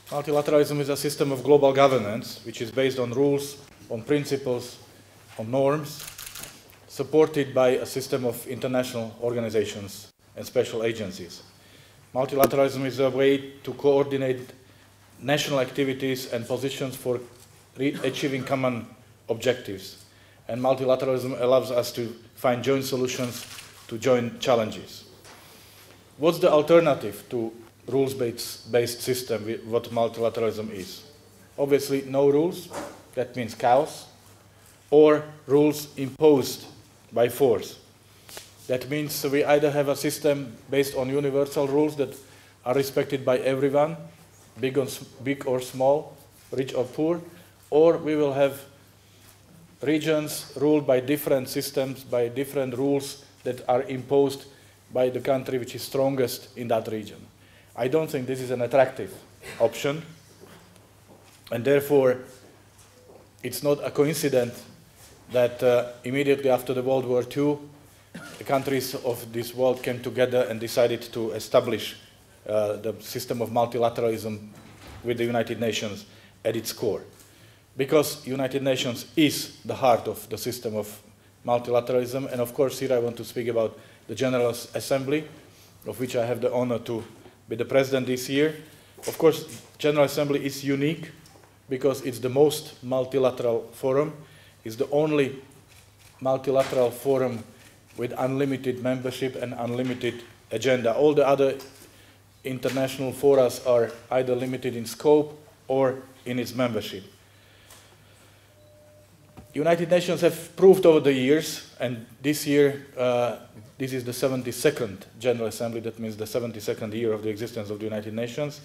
Multilateralism is a system of global governance which is based on rules, on principles, on norms, supported by a system of international organizations and special agencies. Multilateralism is a way to coordinate national activities and positions for achieving common objectives. And multilateralism allows us to find joint solutions to joint challenges. What's the alternative to rules-based system, what multilateralism is? Obviously, no rules, that means chaos, or rules imposed by force. That means we either have a system based on universal rules that are respected by everyone, big or small, rich or poor, or we will have regions ruled by different systems, by different rules that are imposed by the country which is strongest in that region. I don't think this is an attractive option, and therefore it's not a coincidence that immediately after the World War II, the countries of this world came together and decided to establish the system of multilateralism with the United Nations at its core. Because United Nations is the heart of the system of multilateralism, and of course here I want to speak about the General Assembly, of which I have the honor to be the president this year. Of course, General Assembly is unique because it's the most multilateral forum. It's the only multilateral forum with unlimited membership and unlimited agenda. All the other international forums are either limited in scope or in its membership. United Nations have proved over the years, and this year, this is the 72nd General Assembly, that means the 72nd year of the existence of the United Nations.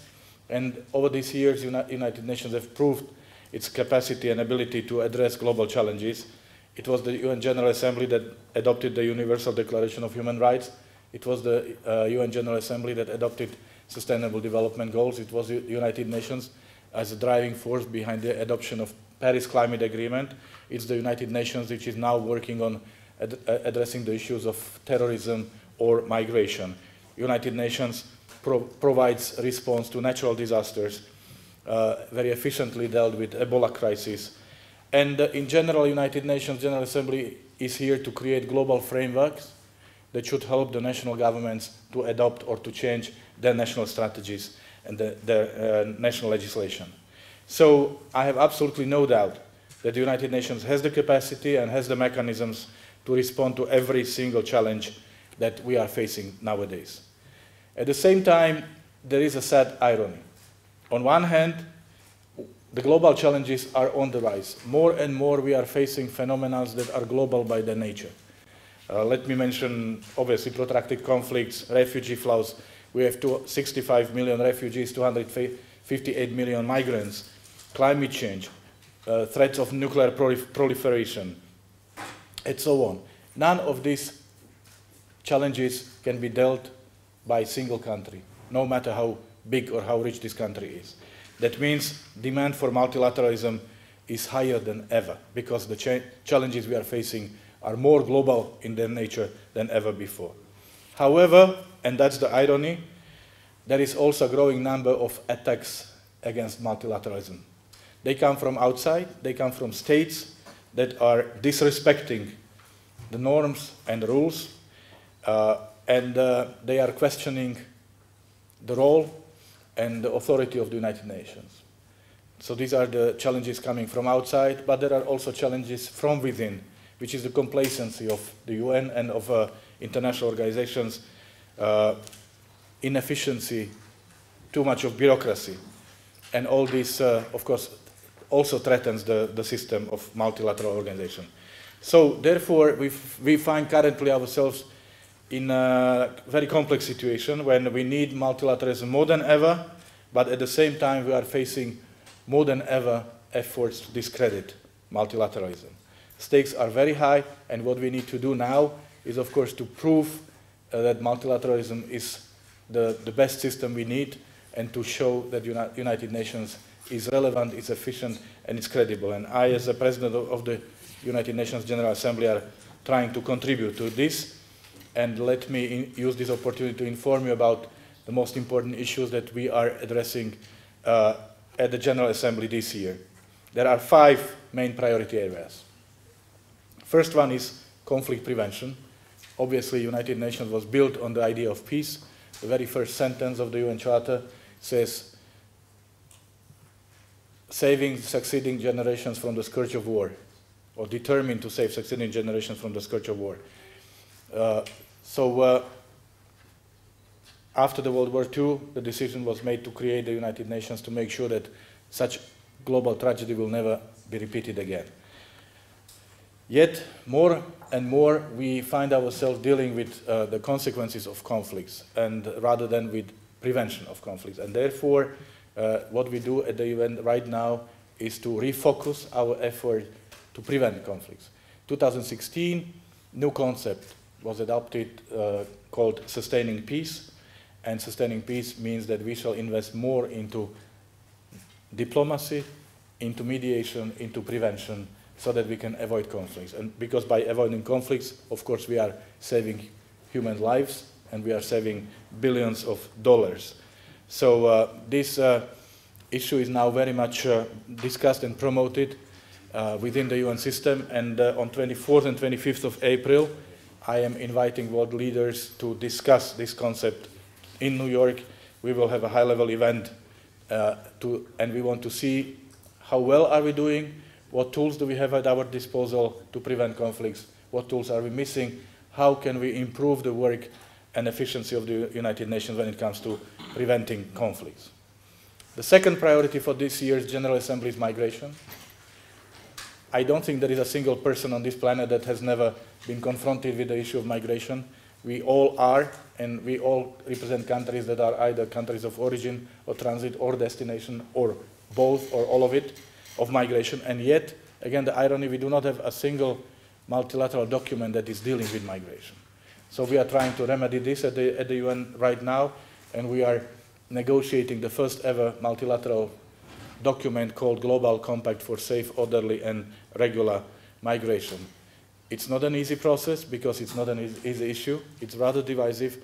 And over these years, United Nations have proved its capacity and ability to address global challenges. It was the UN General Assembly that adopted the Universal Declaration of Human Rights. It was the UN General Assembly that adopted Sustainable Development Goals. It was the United Nations as a driving force behind the adoption of Paris Climate Agreement. It's the United Nations which is now working on addressing the issues of terrorism or migration. United Nations provides response to natural disasters, very efficiently dealt with Ebola crisis. And in general, United Nations General Assembly is here to create global frameworks that should help the national governments to adopt or to change their national strategies and their national legislation. So I have absolutely no doubt that the United Nations has the capacity and has the mechanisms to respond to every single challenge that we are facing nowadays. At the same time, there is a sad irony. On one hand, the global challenges are on the rise. More and more we are facing phenomena that are global by their nature. Let me mention, obviously, protracted conflicts, refugee flows. We have 65 million refugees, 258 million migrants, climate change, threats of nuclear proliferation, and so on. None of these challenges can be dealt by a single country, no matter how big or how rich this country is. That means demand for multilateralism is higher than ever because the challenges we are facing are more global in their nature than ever before. However, and that's the irony, there is also a growing number of attacks against multilateralism. They come from outside, they come from states that are disrespecting the norms and rules, and they are questioning the role and the authority of the United Nations. So these are the challenges coming from outside, but there are also challenges from within, which is the complacency of the UN and of international organizations, inefficiency, too much of bureaucracy. And all this, of course, also threatens the system of multilateral organization. So therefore, we find currently ourselves in a very complex situation when we need multilateralism more than ever, but at the same time we are facing more than ever efforts to discredit multilateralism. Stakes are very high, and what we need to do now is, of course, to prove that multilateralism is the best system we need, and to show that United Nations is relevant, is efficient, and is credible. And I, as the President of the United Nations General Assembly, are trying to contribute to this. And let me use this opportunity to inform you about the most important issues that we are addressing at the General Assembly this year. There are 5 main priority areas. First one is conflict prevention. Obviously, United Nations was built on the idea of peace. The very first sentence of the UN Charter says, saving succeeding generations from the scourge of war, or determined to save succeeding generations from the scourge of war. After the World War II, the decision was made to create the United Nations to make sure that such global tragedy will never be repeated again. Yet, more and more, we find ourselves dealing with the consequences of conflicts, and rather than with prevention of conflicts. And therefore, what we do at the UN right now is to refocus our effort to prevent conflicts. 2016, new concept was adopted called sustaining peace, and sustaining peace means that we shall invest more into diplomacy, into mediation, into prevention, so that we can avoid conflicts. And because by avoiding conflicts, of course, we are saving human lives and we are saving billions of dollars. So this issue is now very much discussed and promoted within the UN system, and on 24th and 25th of April, I am inviting world leaders to discuss this concept in New York. We will have a high-level event, and we want to see how well are we doing, what tools do we have at our disposal to prevent conflicts, what tools are we missing, how can we improve the work and efficiency of the United Nations when it comes to preventing conflicts. The second priority for this year's General Assembly is migration. I don't think there is a single person on this planet that has never been confronted with the issue of migration. We all are, and we all represent countries that are either countries of origin or transit or destination or both or all of it, of migration. And yet, again, the irony, we do not have a single multilateral document that is dealing with migration. So we are trying to remedy this at the UN right now, and we are negotiating the first ever multilateral document called Global Compact for Safe, Orderly and Regular Migration. It's not an easy process because it's not an easy issue. It's rather divisive.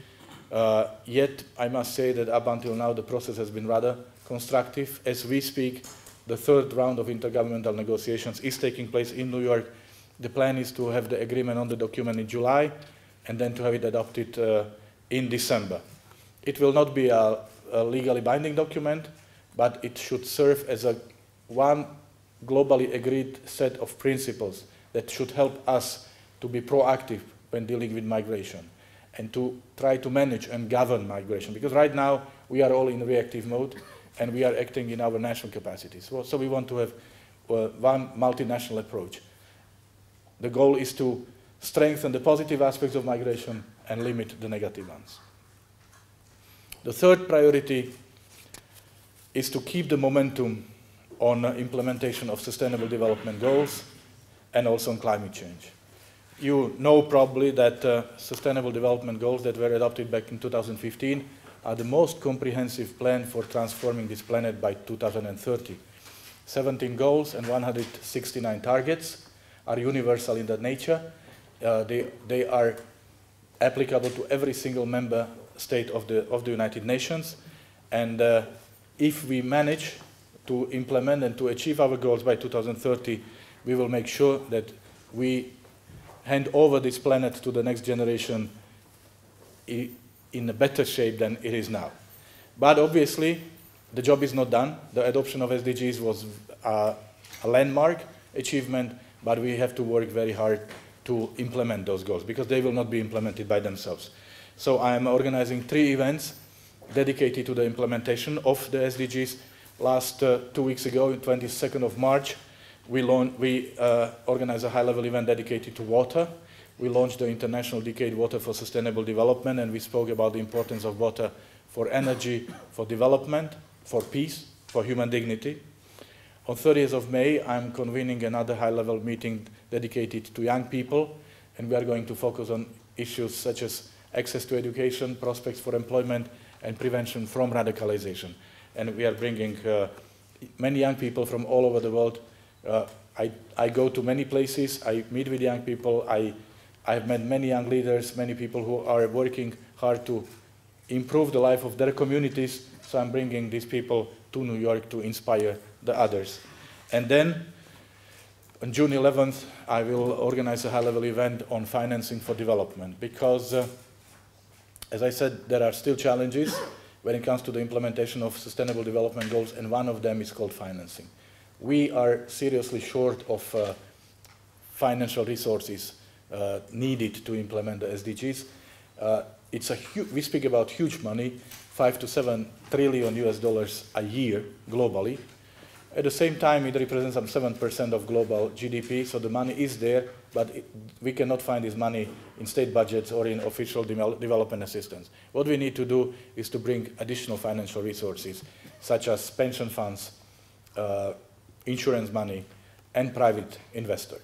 Yet, I must say that up until now, the process has been rather constructive. As we speak, the third round of intergovernmental negotiations is taking place in New York. The plan is to have the agreement on the document in July and then to have it adopted in December. It will not be a legally binding document, but it should serve as one globally agreed set of principles that should help us to be proactive when dealing with migration and to try to manage and govern migration. Because right now, we are all in reactive mode and we are acting in our national capacities. So we want to have one multinational approach. The goal is to strengthen the positive aspects of migration and limit the negative ones. The third priority is to keep the momentum on implementation of Sustainable Development Goals and also on climate change. You know probably that Sustainable Development Goals that were adopted back in 2015 are the most comprehensive plan for transforming this planet by 2030. 17 goals and 169 targets are universal in their nature. They are applicable to every single member state of the United Nations. And if we manage to implement and to achieve our goals by 2030, we will make sure that we hand over this planet to the next generation in a better shape than it is now. But obviously, the job is not done. The adoption of SDGs was a landmark achievement, but we have to work very hard to implement those goals because they will not be implemented by themselves. So I am organizing 3 events dedicated to the implementation of the SDGs. Last 2 weeks ago, 22nd of March, we organized a high-level event dedicated to water. We launched the International Decade Water for Sustainable Development, and we spoke about the importance of water for energy, for development, for peace, for human dignity. On 30th of May, I'm convening another high-level meeting dedicated to young people, and we are going to focus on issues such as access to education, prospects for employment, and prevention from radicalization. And we are bringing many young people from all over the world. I go to many places, I meet with young people, I've met many young leaders, many people who are working hard to improve the life of their communities. So I'm bringing these people to New York to inspire the others. And then on June 11th, I will organize a high-level event on financing for development because, as I said, there are still challenges when it comes to the implementation of Sustainable Development Goals, and one of them is called financing. We are seriously short of financial resources needed to implement the SDGs. We speak about huge money, 5 to 7 trillion US dollars a year globally. At the same time, it represents some 7% of global GDP, so the money is there, but we cannot find this money in state budgets or in official development assistance. What we need to do is to bring additional financial resources, such as pension funds, insurance money, and private investors.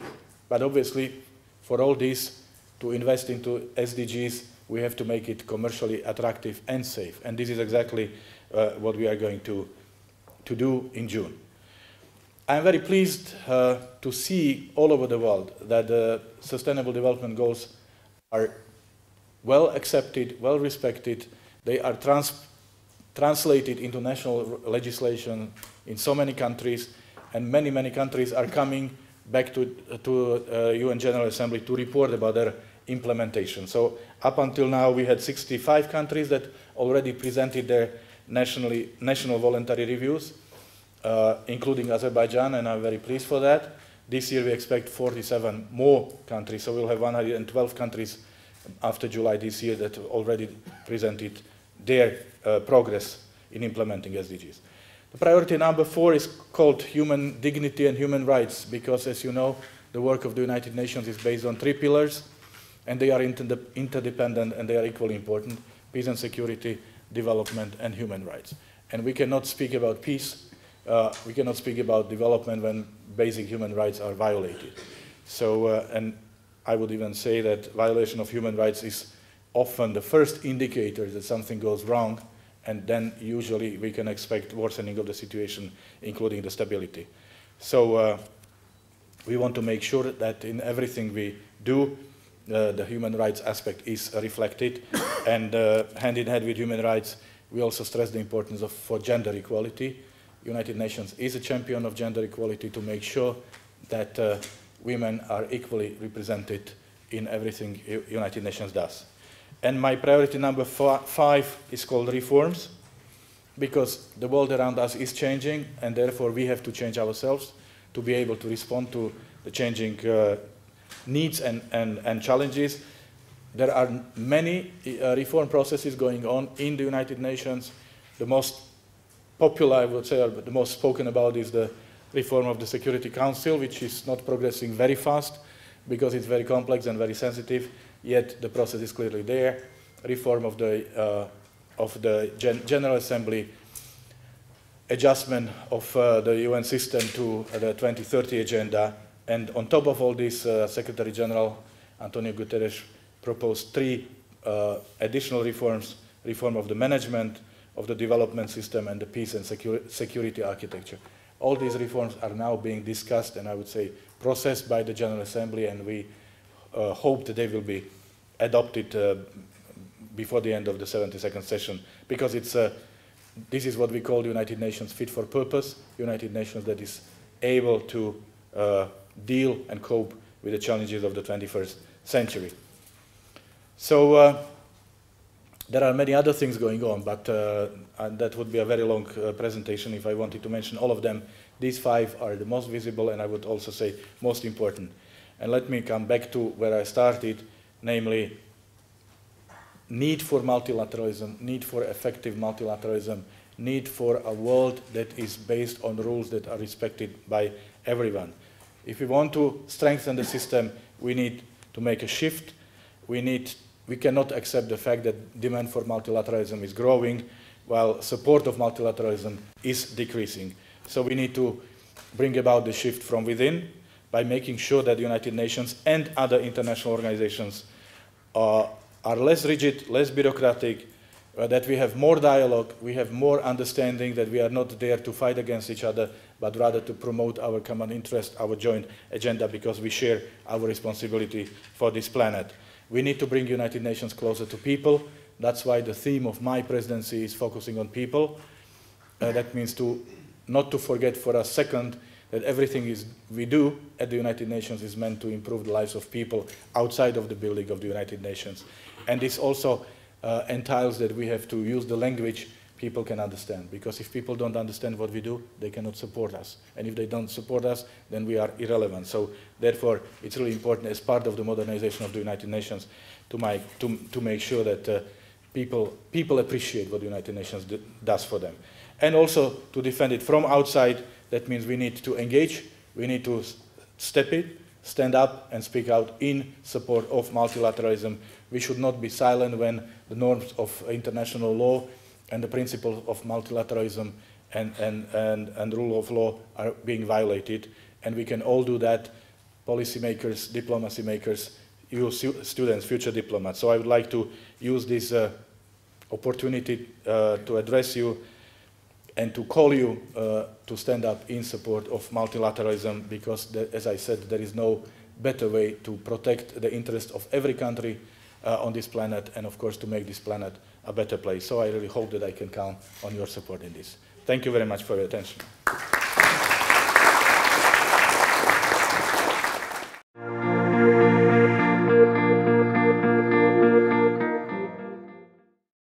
But obviously, for all this, to invest into SDGs, we have to make it commercially attractive and safe. And this is exactly what we are going to do in June. I'm very pleased to see all over the world that the Sustainable Development Goals are well accepted, well respected. They are translated into national legislation in so many countries, and many, many countries are coming back to UN General Assembly to report about their implementation. So up until now, we had 65 countries that already presented their national voluntary reviews, including Azerbaijan, and I'm very pleased for that. This year we expect 47 more countries, so we'll have 112 countries after July this year that already presented their progress in implementing SDGs. The priority number 4 is called human dignity and human rights, because as you know, the work of the United Nations is based on 3 pillars, and they are interdependent and they are equally important: peace and security, development, and human rights. And we cannot speak about peace, we cannot speak about development when basic human rights are violated. So, and I would even say that violation of human rights is often the first indicator that something goes wrong, and then usually we can expect worsening of the situation, including the stability. So we want to make sure that in everything we do, the human rights aspect is reflected, and hand in hand with human rights, we also stress the importance for gender equality. United Nations is a champion of gender equality to make sure that women are equally represented in everything United Nations does. And my priority number 5 is called reforms, because the world around us is changing, and therefore we have to change ourselves to be able to respond to the changing needs and challenges. There are many reform processes going on in the United Nations. The most popular, I would say, or the most spoken about is the reform of the Security Council, which is not progressing very fast because it's very complex and very sensitive, yet the process is clearly there. Reform of the General Assembly, adjustment of the UN system to the 2030 agenda, and on top of all this, Secretary General Antonio Guterres proposed 3 additional reforms: reform of the management, of the development system, and the peace and security architecture. All these reforms are now being discussed and, I would say, processed by the General Assembly, and we hope that they will be adopted before the end of the 72nd session, because this is what we call the United Nations fit for purpose, United Nations that is able to deal and cope with the challenges of the 21st century. So there are many other things going on, but that would be a very long presentation if I wanted to mention all of them. These 5 are the most visible, and I would also say most important. And let me come back to where I started, namely need for multilateralism, need for effective multilateralism, need for a world that is based on rules that are respected by everyone. If we want to strengthen the system, we need to make a shift. We cannot accept the fact that demand for multilateralism is growing while support of multilateralism is decreasing. So we need to bring about the shift from within by making sure that the United Nations and other international organizations are less rigid, less bureaucratic, that we have more dialogue, we have more understanding, that we are not there to fight against each other, but rather to promote our common interest, our joint agenda, because we share our responsibility for this planet. We need to bring United Nations closer to people. That's why the theme of my presidency is focusing on people. That means not to forget for a second that everything we do at the United Nations is meant to improve the lives of people outside of the building of the United Nations. And this also entails that we have to use the language people can understand, because if people don't understand what we do, they cannot support us. And if they don't support us, then we are irrelevant. So therefore, it's really important as part of the modernization of the United Nations to make sure that people appreciate what the United Nations does for them. And also to defend it from outside. That means we need to engage, we need to stand up and speak out in support of multilateralism. We should not be silent when the norms of international law and the principles of multilateralism and rule of law are being violated. And we can all do that, policymakers, diplomacy makers, you students, future diplomats. So I would like to use this opportunity to address you and to call you to stand up in support of multilateralism, because, as I said, there is no better way to protect the interest of every country on this planet, and of course to make this planet a better place. So I really hope that I can count on your support in this. Thank you very much for your attention.